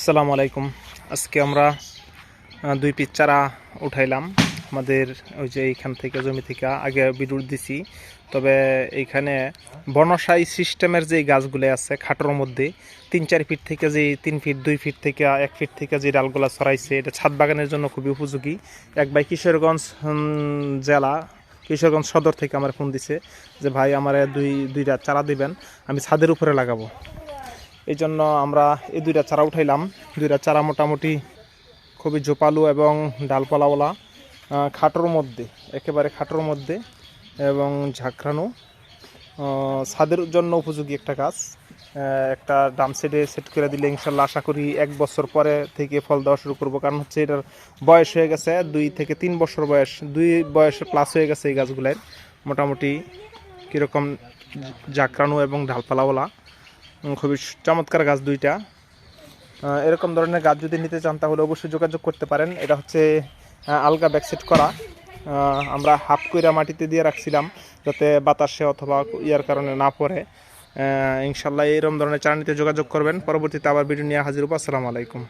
আসসালামু আলাইকুম। আজকে আমরা 2 পিস চারা উঠাইলাম আমাদের ওই যে এইখান থেকে জমি থেকে আগে বিদ্যুৎ দিছি। তবে এইখানে বনসাই সিস্টেমের যে গাছগুলো আছে খাটোর মধ্যে 3-4 ফিট থেকে যে 3 ফিট 2 ফিট থেকে 1 ফিট থেকে যে ডালগুলা ছড়াইছে, এটা ছাদ বাগানের জন্য খুবই উপযোগী। এক ভাই কিশোরগঞ্জ জেলা কিশোরগঞ্জ সদর থেকে আমার ফোন দিছে যে ভাই আমার দুইটা চারা দিবেন, আমি ছাদের উপরে লাগাবো। এই জন্য আমরা এই 2টা চারা উঠাইলাম। 2টা চারা মোটামুটি খুবই জোপালো এবং ডালপালাওয়ালা, খাটোর মধ্যে, একেবারে খাটোর মধ্যে এবং ঝাঁকড়ানো, ছাদের জন্য উপযোগী একটা গাছ। একটা ডাম সেটে সেট করে দিলে ইনশাল্লাহ আশা করি 1 বছর পরে থেকে ফল দেওয়া শুরু করবো। কারণ হচ্ছে এটার বয়স হয়ে গেছে 2 থেকে 3 বছর বয়স, 2 বয়সে প্লাস হয়ে গেছে এই গাছগুলোর। মোটামুটি কীরকম ঝাঁকড়ানো এবং ডালপালাওয়ালা, খুবই চমৎকার গাছ 2টা। এরকম ধরনের গাছ যদি নিতে চান তাহলে অবশ্যই যোগাযোগ করতে পারেন। এটা হচ্ছে আলগা ব্যাকসেট করা, আমরা হাফ কইরা মাটিতে দিয়ে রাখছিলাম যাতে বাতাসে অথবা ইয়ার কারণে না পড়ে। ইনশাল্লাহ এরকম ধরনের চারা নিতে যোগাযোগ করবেন। পরবর্তীতে আবার ভিডিও নিয়ে হাজির হবো। আসসালামু আলাইকুম।